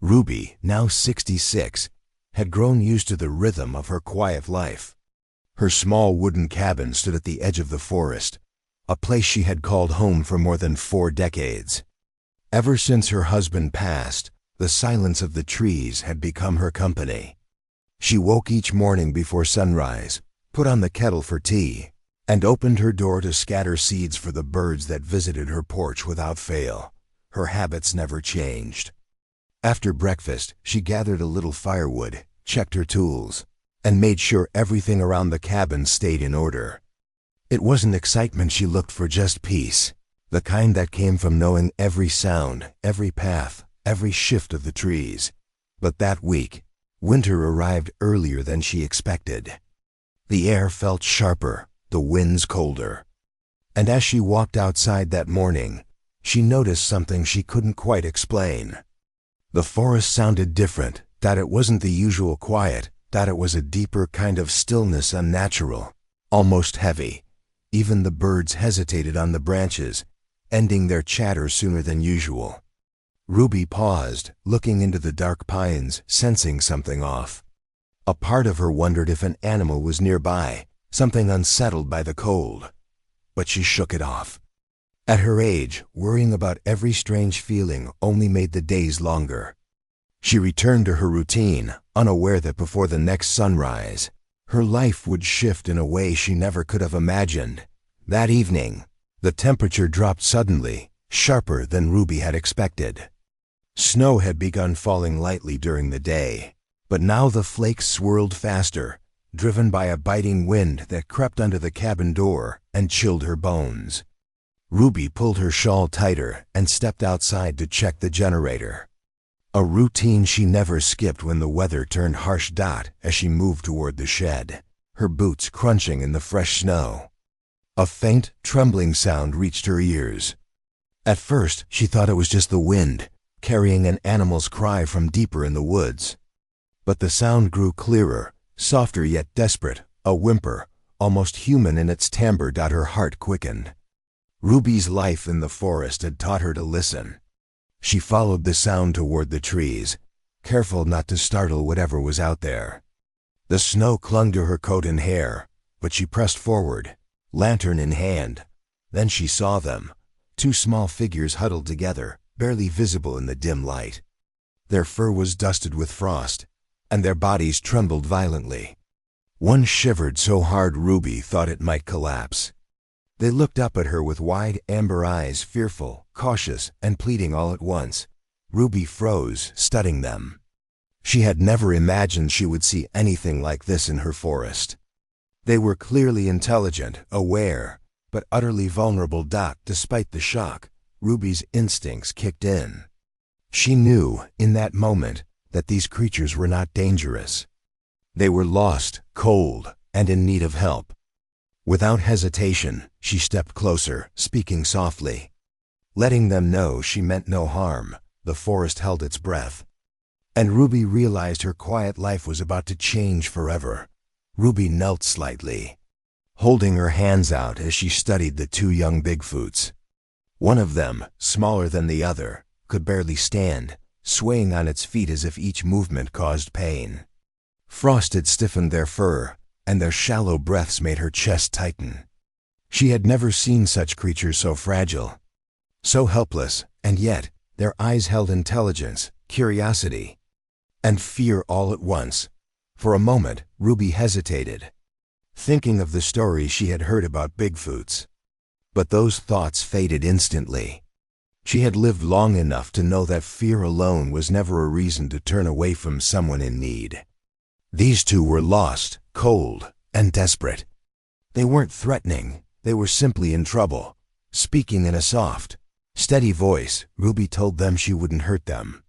Ruby, now 66, had grown used to the rhythm of her quiet life. Her small wooden cabin stood at the edge of the forest, a place she had called home for more than 4 decades. Ever since her husband passed, the silence of the trees had become her company. She woke each morning before sunrise, put on the kettle for tea, and opened her door to scatter seeds for the birds that visited her porch without fail. Her habits never changed. After breakfast, she gathered a little firewood, checked her tools, and made sure everything around the cabin stayed in order. It wasn't excitement she looked for, just peace, the kind that came from knowing every sound, every path, every shift of the trees. But that week, winter arrived earlier than she expected. The air felt sharper, the winds colder. And as she walked outside that morning, she noticed something she couldn't quite explain. The forest sounded different, that it wasn't the usual quiet, that it was a deeper kind of stillness, unnatural, almost heavy. Even the birds hesitated on the branches, ending their chatter sooner than usual. Ruby paused, looking into the dark pines, sensing something off. A part of her wondered if an animal was nearby, something unsettled by the cold. But she shook it off. At her age, worrying about every strange feeling only made the days longer. She returned to her routine, unaware that before the next sunrise, her life would shift in a way she never could have imagined. That evening, the temperature dropped suddenly, sharper than Ruby had expected. Snow had begun falling lightly during the day, but now the flakes swirled faster, driven by a biting wind that crept under the cabin door and chilled her bones. Ruby pulled her shawl tighter and stepped outside to check the generator. A routine she never skipped when the weather turned harsh. As she moved toward the shed, her boots crunching in the fresh snow. A faint, trembling sound reached her ears. At first, she thought it was just the wind, carrying an animal's cry from deeper in the woods. But the sound grew clearer, softer yet desperate, a whimper, almost human in its timbre. Her heart quickened. Ruby's life in the forest had taught her to listen. She followed the sound toward the trees, careful not to startle whatever was out there. The snow clung to her coat and hair, but she pressed forward, lantern in hand. Then she saw them, 2 small figures huddled together, barely visible in the dim light. Their fur was dusted with frost, and their bodies trembled violently. One shivered so hard Ruby thought it might collapse. They looked up at her with wide amber eyes, fearful, cautious, and pleading all at once. Ruby froze, studying them. She had never imagined she would see anything like this in her forest. They were clearly intelligent, aware, but utterly vulnerable. Despite the shock, Ruby's instincts kicked in. She knew, in that moment, that these creatures were not dangerous. They were lost, cold, and in need of help. Without hesitation, she stepped closer, speaking softly. Letting them know she meant no harm, the forest held its breath. And Ruby realized her quiet life was about to change forever. Ruby knelt slightly, holding her hands out as she studied the 2 young Bigfoots. One of them, smaller than the other, could barely stand, swaying on its feet as if each movement caused pain. Frost had stiffened their fur, and their shallow breaths made her chest tighten. She had never seen such creatures so fragile, so helpless, and yet their eyes held intelligence, curiosity, and fear all at once. For a moment, Ruby hesitated, thinking of the stories she had heard about Bigfoots. But those thoughts faded instantly. She had lived long enough to know that fear alone was never a reason to turn away from someone in need. These 2 were lost, cold, and desperate. They weren't threatening, they were simply in trouble. Speaking in a soft, steady voice, Ruby told them she wouldn't hurt them.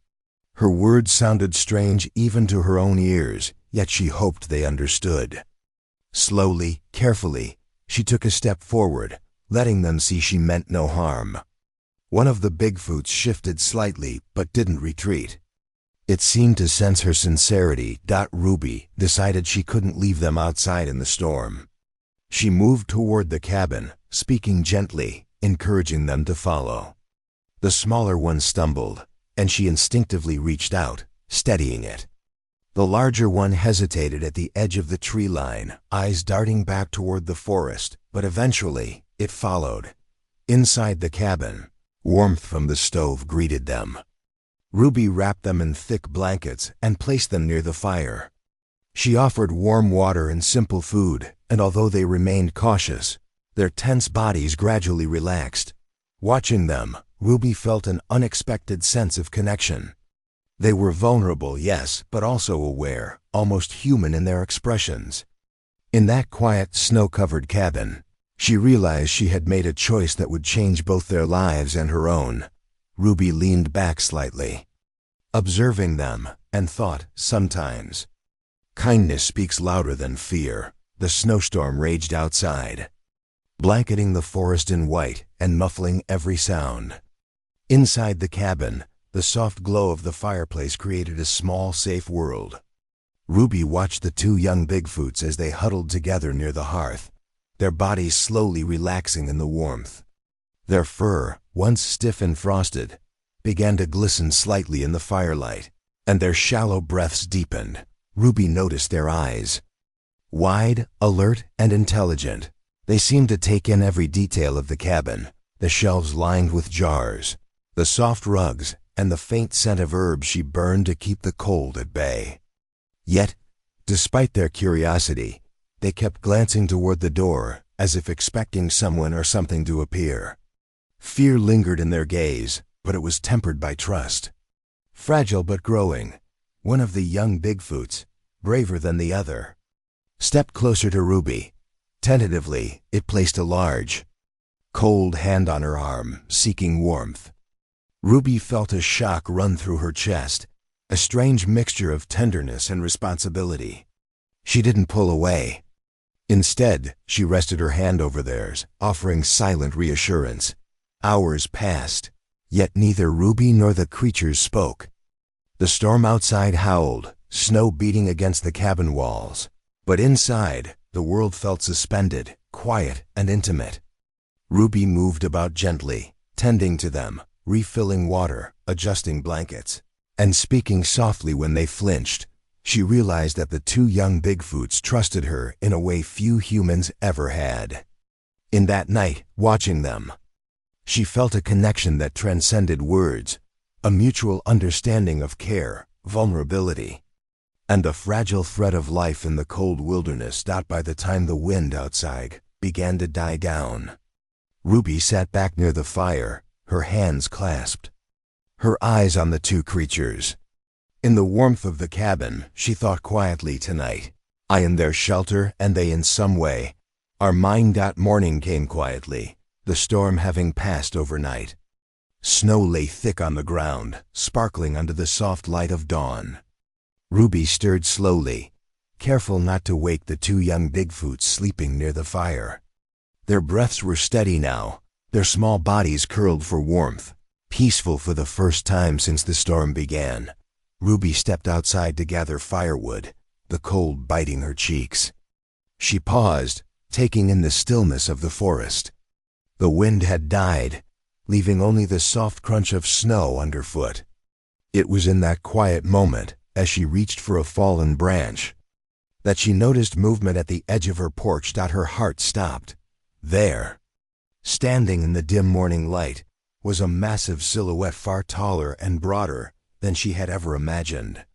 Her words sounded strange even to her own ears, yet she hoped they understood. Slowly, carefully, she took a step forward, letting them see she meant no harm. One of the Bigfoots shifted slightly, but didn't retreat. It seemed to sense her sincerity. Ruby decided she couldn't leave them outside in the storm. She moved toward the cabin, speaking gently, encouraging them to follow. The smaller one stumbled, and she instinctively reached out, steadying it. The larger one hesitated at the edge of the tree line, eyes darting back toward the forest, but eventually, it followed. Inside the cabin, warmth from the stove greeted them. Ruby wrapped them in thick blankets and placed them near the fire. She offered warm water and simple food, and although they remained cautious, their tense bodies gradually relaxed. Watching them, Ruby felt an unexpected sense of connection. They were vulnerable, yes, but also aware, almost human in their expressions. In that quiet, snow-covered cabin, she realized she had made a choice that would change both their lives and her own. Ruby leaned back slightly, observing them, and thought, sometimes, kindness speaks louder than fear. The snowstorm raged outside, blanketing the forest in white and muffling every sound. Inside the cabin, the soft glow of the fireplace created a small, safe world. Ruby watched the two young Bigfoots as they huddled together near the hearth, their bodies slowly relaxing in the warmth. Their fur, once stiff and frosted, began to glisten slightly in the firelight, and their shallow breaths deepened. Ruby noticed their eyes. Wide, alert, and intelligent, they seemed to take in every detail of the cabin, the shelves lined with jars, the soft rugs, and the faint scent of herbs she burned to keep the cold at bay. Yet, despite their curiosity, they kept glancing toward the door, as if expecting someone or something to appear. Fear lingered in their gaze, but it was tempered by trust. Fragile but growing, one of the young Bigfoots, braver than the other, stepped closer to Ruby. Tentatively, it placed a large, cold hand on her arm, seeking warmth. Ruby felt a shock run through her chest, a strange mixture of tenderness and responsibility. She didn't pull away. Instead, she rested her hand over theirs, offering silent reassurance. Hours passed, yet neither Ruby nor the creatures spoke. The storm outside howled, snow beating against the cabin walls. But inside, the world felt suspended, quiet, and intimate. Ruby moved about gently, tending to them, refilling water, adjusting blankets, and speaking softly when they flinched. She realized that the two young Bigfoots trusted her in a way few humans ever had. In that night, watching them, she felt a connection that transcended words, a mutual understanding of care, vulnerability, and the fragile thread of life in the cold wilderness. By the time the wind outside began to die down, Ruby sat back near the fire, her hands clasped, her eyes on the two creatures. In the warmth of the cabin, she thought quietly, tonight, I am their shelter and they in some way are mine. Morning came quietly, the storm having passed overnight. Snow lay thick on the ground, sparkling under the soft light of dawn. Ruby stirred slowly, careful not to wake the two young Bigfoots sleeping near the fire. Their breaths were steady now, their small bodies curled for warmth, peaceful for the first time since the storm began. Ruby stepped outside to gather firewood, the cold biting her cheeks. She paused, taking in the stillness of the forest. The wind had died, leaving only the soft crunch of snow underfoot. It was in that quiet moment, as she reached for a fallen branch, that she noticed movement at the edge of her porch. Her heart stopped. There, standing in the dim morning light, was a massive silhouette far taller and broader than she had ever imagined.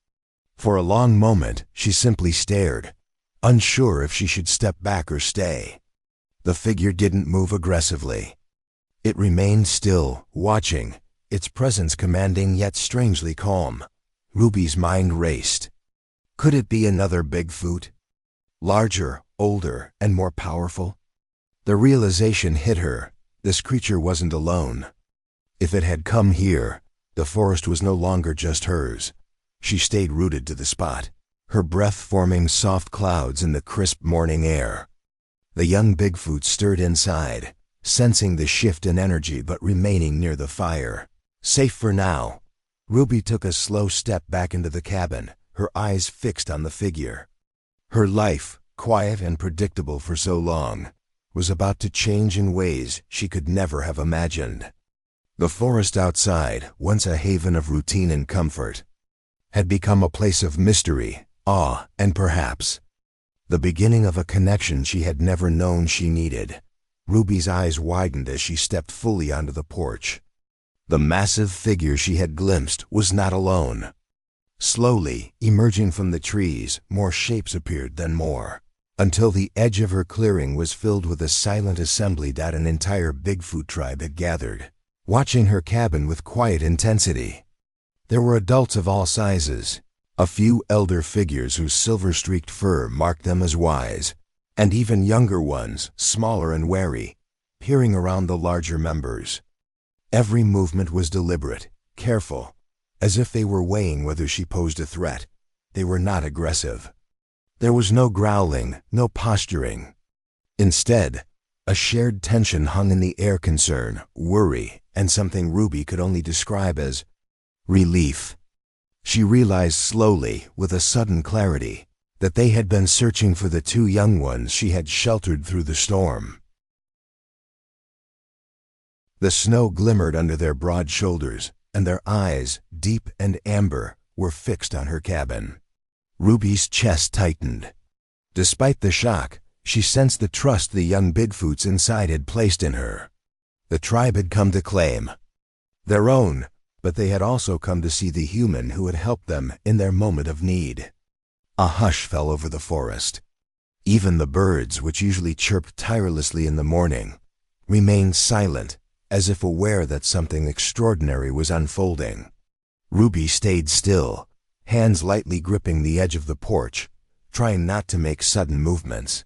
For a long moment, she simply stared, unsure if she should step back or stay. The figure didn't move aggressively. It remained still, watching, its presence commanding yet strangely calm. Ruby's mind raced. Could it be another Bigfoot? Larger, older, and more powerful? The realization hit her. This creature wasn't alone. If it had come here, the forest was no longer just hers. She stayed rooted to the spot, her breath forming soft clouds in the crisp morning air. The young Bigfoot stirred inside, sensing the shift in energy but remaining near the fire. Safe for now, Ruby took a slow step back into the cabin, her eyes fixed on the figure. Her life, quiet and predictable for so long, was about to change in ways she could never have imagined. The forest outside, once a haven of routine and comfort, had become a place of mystery, awe, and perhaps the beginning of a connection she had never known she needed. Ruby's eyes widened as she stepped fully onto the porch. The massive figure she had glimpsed was not alone. Slowly, emerging from the trees, more shapes appeared than more, until the edge of her clearing was filled with a silent assembly that an entire Bigfoot tribe had gathered, watching her cabin with quiet intensity. There were adults of all sizes, a few elder figures whose silver-streaked fur marked them as wise, and even younger ones, smaller and wary, peering around the larger members. Every movement was deliberate, careful, as if they were weighing whether she posed a threat. They were not aggressive. There was no growling, no posturing. Instead, a shared tension hung in the air: concern, worry, and something Ruby could only describe as relief. She realized slowly, with a sudden clarity, that they had been searching for the two young ones she had sheltered through the storm. The snow glimmered under their broad shoulders, and their eyes, deep and amber, were fixed on her cabin. Ruby's chest tightened. Despite the shock, she sensed the trust the young Bigfoots inside had placed in her. The tribe had come to claim their own, but they had also come to see the human who had helped them in their moment of need. A hush fell over the forest. Even the birds, which usually chirped tirelessly in the morning, remained silent, as if aware that something extraordinary was unfolding. Ruby stayed still, hands lightly gripping the edge of the porch, trying not to make sudden movements.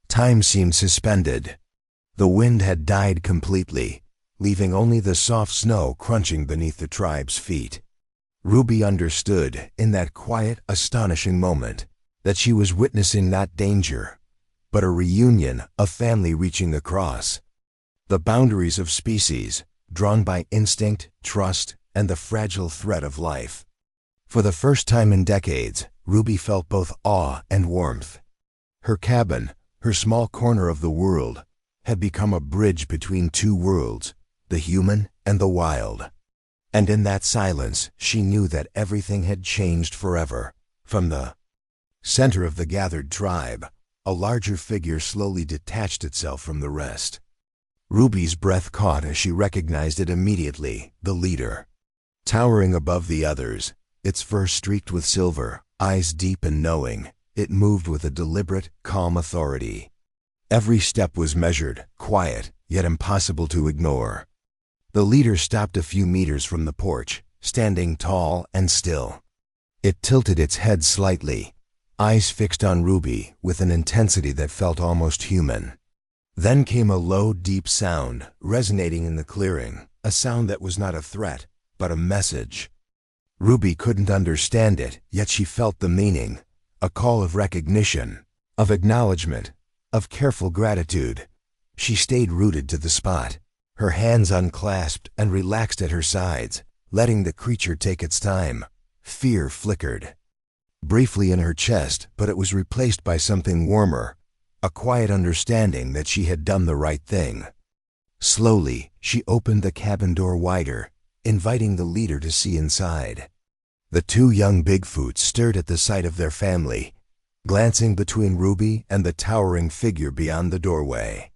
Time seemed suspended. The wind had died completely, leaving only the soft snow crunching beneath the tribe's feet. Ruby understood, in that quiet, astonishing moment, that she was witnessing not danger, but a reunion, a family reaching across the boundaries of species, drawn by instinct, trust, and the fragile thread of life. For the first time in decades, Ruby felt both awe and warmth. Her cabin, her small corner of the world, had become a bridge between two worlds, the human and the wild. And in that silence, she knew that everything had changed forever. From the center of the gathered tribe, a larger figure slowly detached itself from the rest. Ruby's breath caught as she recognized it immediately: the leader. Towering above the others, its fur streaked with silver, eyes deep and knowing, it moved with a deliberate, calm authority. Every step was measured, quiet, yet impossible to ignore. The leader stopped a few meters from the porch, standing tall and still. It tilted its head slightly, eyes fixed on Ruby with an intensity that felt almost human. Then came a low, deep sound, resonating in the clearing, a sound that was not a threat, but a message. Ruby couldn't understand it, yet she felt the meaning: a call of recognition, of acknowledgement, of careful gratitude. She stayed rooted to the spot, her hands unclasped and relaxed at her sides, letting the creature take its time. Fear flickered briefly in her chest, but it was replaced by something warmer, a quiet understanding that she had done the right thing. Slowly, she opened the cabin door wider, inviting the leader to see inside. The two young Bigfoots stirred at the sight of their family, glancing between Ruby and the towering figure beyond the doorway.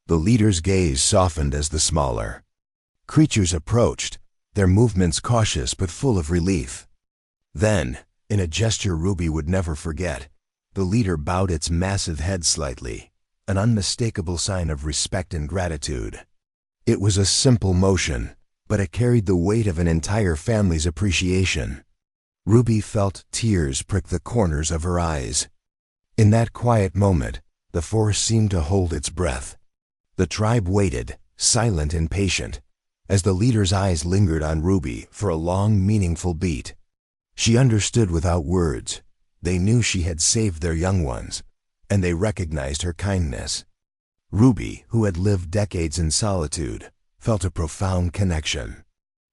The leader's gaze softened as the smaller creatures approached, their movements cautious but full of relief. Then, in a gesture Ruby would never forget, the leader bowed its massive head slightly, an unmistakable sign of respect and gratitude. It was a simple motion, but it carried the weight of an entire family's appreciation. Ruby felt tears prick the corners of her eyes. In that quiet moment, the forest seemed to hold its breath. The tribe waited, silent and patient, as the leader's eyes lingered on Ruby for a long, meaningful beat. She understood without words. They knew she had saved their young ones, and they recognized her kindness. Ruby, who had lived decades in solitude, felt a profound connection.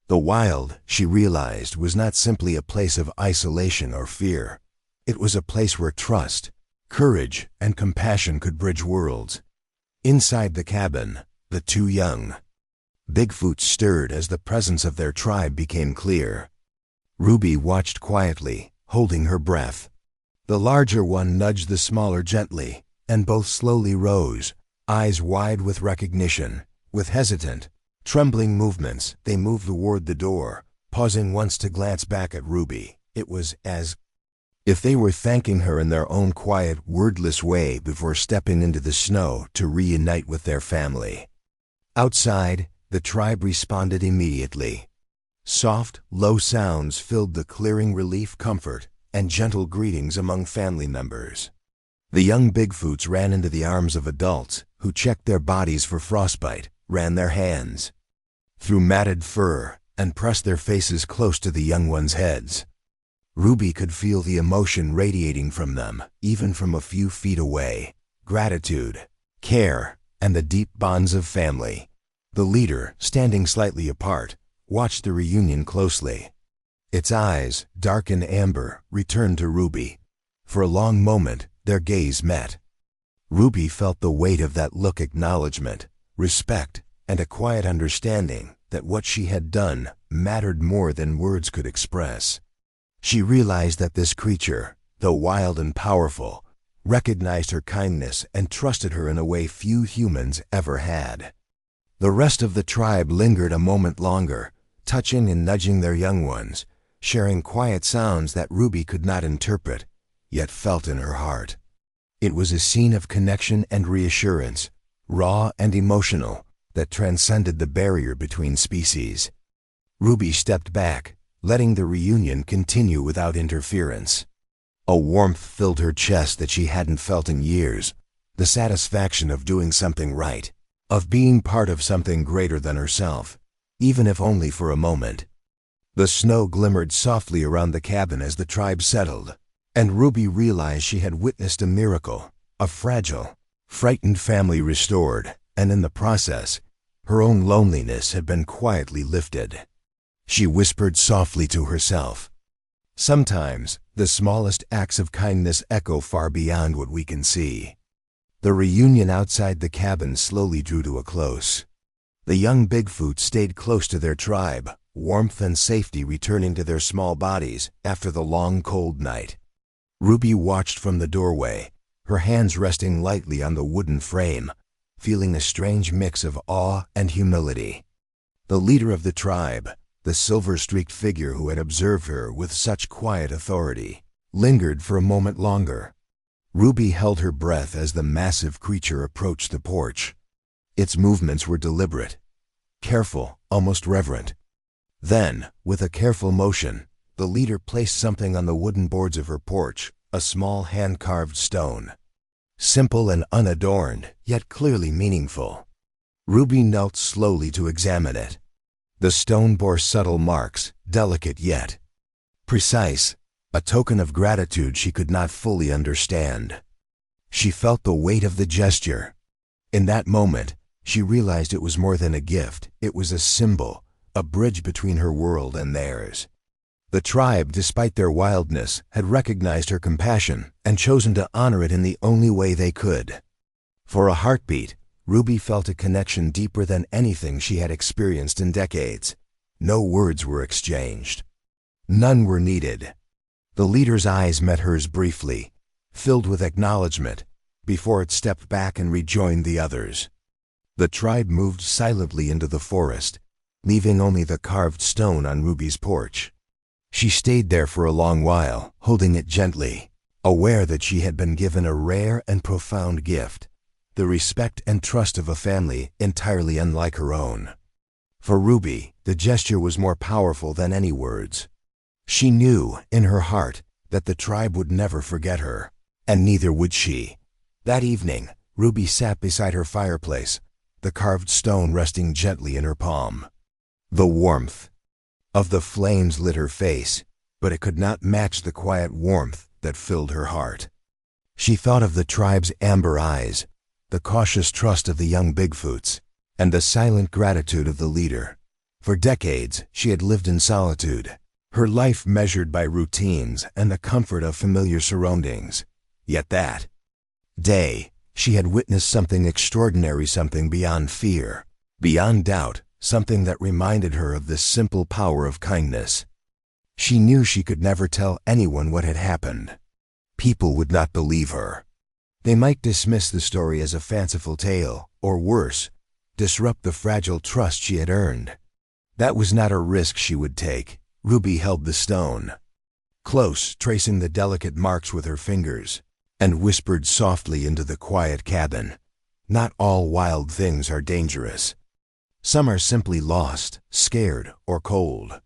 The wild, she realized, was not simply a place of isolation or fear. It was a place where trust, courage, and compassion could bridge worlds. Inside the cabin, the two young Bigfoot stirred as the presence of their tribe became clear. Ruby watched quietly, holding her breath. The larger one nudged the smaller gently, and both slowly rose, eyes wide with recognition. With hesitant, trembling movements, they moved toward the door, pausing once to glance back at Ruby. It was as if they were thanking her in their own quiet, wordless way before stepping into the snow to reunite with their family. Outside, the tribe responded immediately. Soft, low sounds filled the clearing, relief, comfort, and gentle greetings among family members. The young Bigfoots ran into the arms of adults who checked their bodies for frostbite, ran their hands through matted fur, and pressed their faces close to the young ones' heads. Ruby could feel the emotion radiating from them, even from a few feet away. Gratitude, care, and the deep bonds of family. The leader, standing slightly apart, watched the reunion closely. Its eyes, dark and amber, returned to Ruby. For a long moment, their gaze met. Ruby felt the weight of that look, acknowledgement, respect, and a quiet understanding that what she had done mattered more than words could express. She realized that this creature, though wild and powerful, recognized her kindness and trusted her in a way few humans ever had. The rest of the tribe lingered a moment longer, touching and nudging their young ones, sharing quiet sounds that Ruby could not interpret, yet felt in her heart. It was a scene of connection and reassurance, raw and emotional, that transcended the barrier between species. Ruby stepped back, letting the reunion continue without interference. A warmth filled her chest that she hadn't felt in years, the satisfaction of doing something right, of being part of something greater than herself, even if only for a moment. The snow glimmered softly around the cabin as the tribe settled, and Ruby realized she had witnessed a miracle, a fragile, frightened family restored, and in the process, her own loneliness had been quietly lifted. She whispered softly to herself, "Sometimes the smallest acts of kindness echo far beyond what we can see." The reunion outside the cabin slowly drew to a close. The young Bigfoot stayed close to their tribe, warmth and safety returning to their small bodies after the long, cold night. Ruby watched from the doorway, her hands resting lightly on the wooden frame, feeling a strange mix of awe and humility. The leader of the tribe, the silver-streaked figure who had observed her with such quiet authority, lingered for a moment longer. Ruby held her breath as the massive creature approached the porch. Its movements were deliberate, careful, almost reverent. Then, with a careful motion, the leader placed something on the wooden boards of her porch, a small hand-carved stone. Simple and unadorned, yet clearly meaningful. Ruby knelt slowly to examine it. The stone bore subtle marks, delicate yet precise, a token of gratitude she could not fully understand. She felt the weight of the gesture. In that moment, she realized it was more than a gift. It was a symbol, a bridge between her world and theirs. The tribe, despite their wildness, had recognized her compassion and chosen to honor it in the only way they could. For a heartbeat, Ruby felt a connection deeper than anything she had experienced in decades. No words were exchanged. None were needed. The leader's eyes met hers briefly, filled with acknowledgement, before it stepped back and rejoined the others. The tribe moved silently into the forest, leaving only the carved stone on Ruby's porch. She stayed there for a long while, holding it gently, aware that she had been given a rare and profound gift, the respect and trust of a family entirely unlike her own. For Ruby, the gesture was more powerful than any words. She knew, in her heart, that the tribe would never forget her, and neither would she. That evening, Ruby sat beside her fireplace, the carved stone resting gently in her palm. The warmth of the flames lit her face, but it could not match the quiet warmth that filled her heart. She thought of the tribe's amber eyes, the cautious trust of the young Bigfoots, and the silent gratitude of the leader. For decades, she had lived in solitude, her life measured by routines and the comfort of familiar surroundings. Yet that day, she had witnessed something extraordinary, something beyond fear, beyond doubt, something that reminded her of the simple power of kindness. She knew she could never tell anyone what had happened. People would not believe her. They might dismiss the story as a fanciful tale, or worse, disrupt the fragile trust she had earned. That was not a risk she would take. Ruby held the stone close, tracing the delicate marks with her fingers, and whispered softly into the quiet cabin. Not all wild things are dangerous. Some are simply lost, scared, or cold,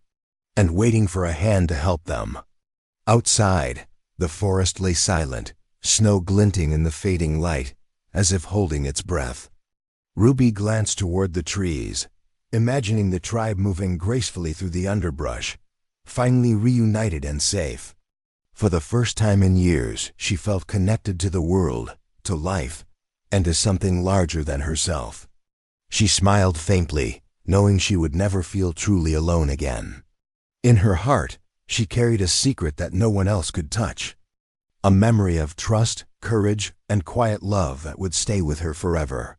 and waiting for a hand to help them. Outside, the forest lay silent, snow glinting in the fading light, as if holding its breath. Ruby glanced toward the trees, imagining the tribe moving gracefully through the underbrush, finally reunited and safe. For the first time in years, she felt connected to the world, to life, and to something larger than herself. She smiled faintly, knowing she would never feel truly alone again. In her heart, she carried a secret that no one else could touch. A memory of trust, courage, and quiet love that would stay with her forever.